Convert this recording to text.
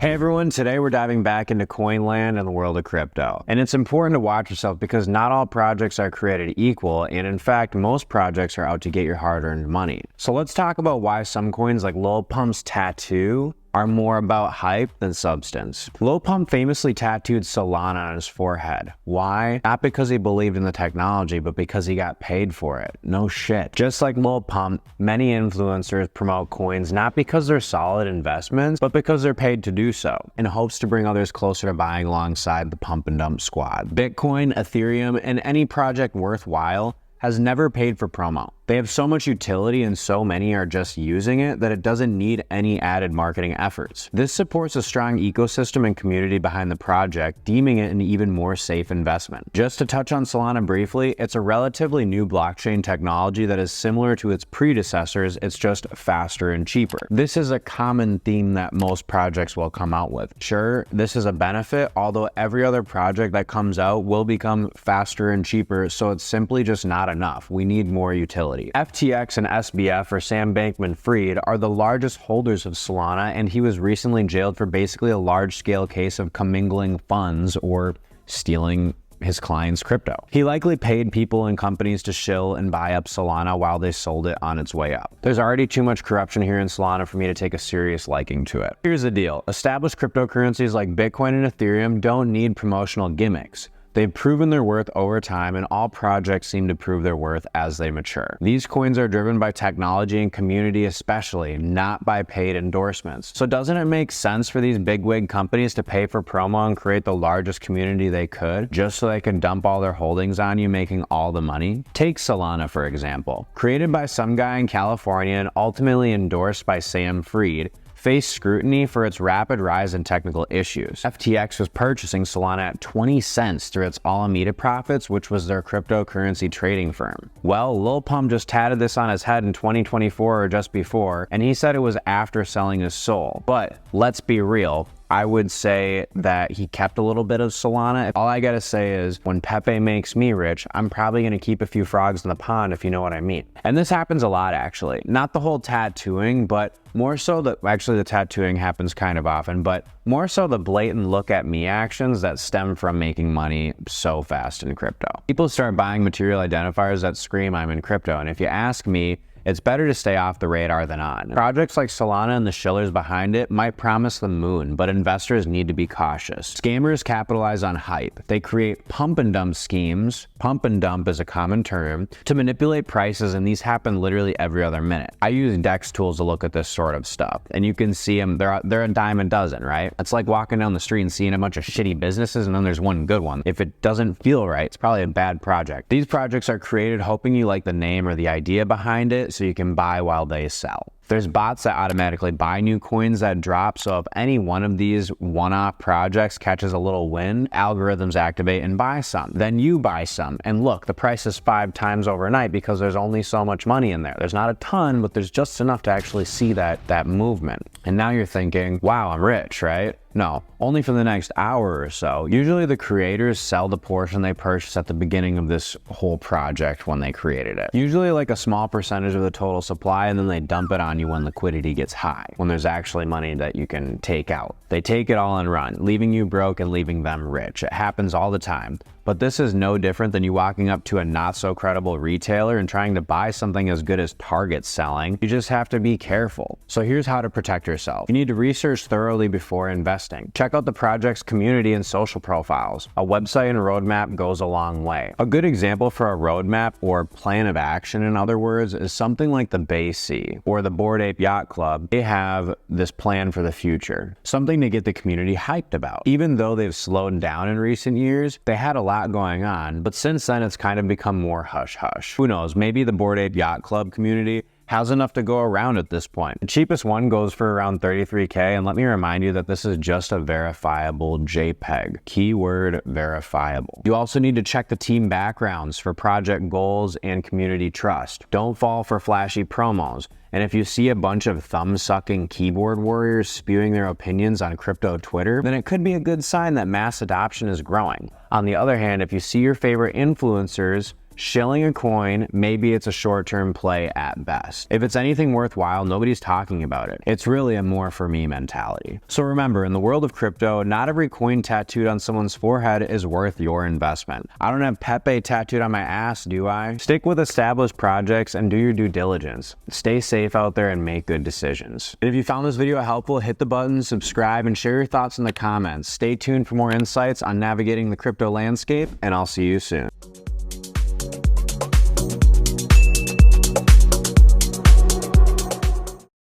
Hey everyone, today we're diving back into coin land and the world of crypto. And it's important to watch yourself because not all projects are created equal, and in fact, most projects are out to get your hard-earned money. So let's talk about why some coins like Lil Pump's tattoo are more about hype than substance. Lil Pump famously tattooed Solana on his forehead. Why? Not because he believed in the technology, but because he got paid for it. No shit. Just like Lil Pump, many influencers promote coins not because they're solid investments, but because they're paid to do so, in hopes to bring others closer to buying alongside the pump and dump squad. Bitcoin, Ethereum, and any project worthwhile has never paid for promo. They have so much utility and so many are just using it that it doesn't need any added marketing efforts. This supports a strong ecosystem and community behind the project, deeming it an even more safe investment. Just to touch on Solana briefly, it's a relatively new blockchain technology that is similar to its predecessors, it's just faster and cheaper. This is a common theme that most projects will come out with. Sure, this is a benefit, although every other project that comes out will become faster and cheaper, so it's simply just not enough. We need more utility. FTX and SBF, or Sam Bankman-Fried, are the largest holders of Solana, and he was recently jailed for basically a large-scale case of commingling funds or stealing his client's crypto. He likely paid people and companies to shill and buy up Solana while they sold it on its way up. There's already too much corruption here in Solana for me to take a serious liking to it. Here's the deal. Established cryptocurrencies like Bitcoin and Ethereum don't need promotional gimmicks. They've proven their worth over time, and all projects seem to prove their worth as they mature. These coins are driven by technology and community especially, not by paid endorsements. So doesn't it make sense for these bigwig companies to pay for promo and create the largest community they could, just so they can dump all their holdings on you, making all the money? Take Solana, for example. Created by some guy in California and ultimately endorsed by Sam Fried, faced scrutiny for its rapid rise in technical issues. FTX was purchasing Solana at 20 cents through its Alameda Profits, which was their cryptocurrency trading firm. Well, Lil Pump just tatted this on his head in 2024 or just before, and he said it was after selling his soul. But let's be real, I would say that he kept a little bit of Solana. All I gotta say is, when Pepe makes me rich, I'm probably gonna keep a few frogs in the pond, if you know what I mean. And this happens a lot, actually. Not the whole tattooing, but more so actually the tattooing happens kind of often, but more so the blatant look at me actions that stem from making money so fast in crypto. People start buying material identifiers that scream I'm in crypto, and if you ask me, it's better to stay off the radar than on. Projects like Solana and the shillers behind it might promise the moon, but investors need to be cautious. Scammers capitalize on hype. They create pump and dump schemes, pump and dump is a common term, to manipulate prices, and these happen literally every other minute. I use DEX tools to look at this sort of stuff, and you can see them, they're a dime a dozen, right? It's like walking down the street and seeing a bunch of shitty businesses and then there's one good one. If it doesn't feel right, it's probably a bad project. These projects are created hoping you like the name or the idea behind it, so you can buy while they sell. There's bots that automatically buy new coins that drop, so if any one of these one-off projects catches a little win, algorithms activate and buy some. Then you buy some, and look, the price is 5 times overnight because there's only so much money in there. There's not a ton, but there's just enough to actually see that movement. And now you're thinking, wow, I'm rich, right? No, only for the next hour or so. Usually the creators sell the portion they purchased at the beginning of this whole project when they created it. Usually like a small percentage of the total supply, and then they dump it on you when liquidity gets high, when there's actually money that you can take out. They take it all and run, leaving you broke and leaving them rich. It happens all the time. But this is no different than you walking up to a not so credible retailer and trying to buy something as good as Target's selling. You just have to be careful. So here's how to protect yourself. You need to research thoroughly before investing. Check out the project's community and social profiles. A website and roadmap goes a long way. A good example for a roadmap, or plan of action in other words, is something like the Bay Sea or the Bored Ape Yacht Club. They have this plan for the future, something to get the community hyped about. Even though they've slowed down in recent years, they had a lot going on, but since then it's kind of become more hush-hush. Who knows, maybe the Bored Ape Yacht Club community has enough to go around at this point. The cheapest one goes for around 33K, and let me remind you that this is just a verifiable JPEG. Keyword verifiable. You also need to check the team backgrounds for project goals and community trust. Don't fall for flashy promos. And if you see a bunch of thumb-sucking keyboard warriors spewing their opinions on crypto Twitter, then it could be a good sign that mass adoption is growing. On the other hand, if you see your favorite influencers Shilling a coin, maybe it's a short-term play at best. If it's anything worthwhile, nobody's talking about it. It's really a more for me mentality. So remember, in the world of crypto, not every coin tattooed on someone's forehead is worth your investment. I don't have Pepe tattooed on my ass, do I? Stick with established projects and do your due diligence. Stay safe out there and make good decisions. And if you found this video helpful, hit the button, subscribe, and share your thoughts in the comments. Stay tuned for more insights on navigating the crypto landscape, and I'll see you soon.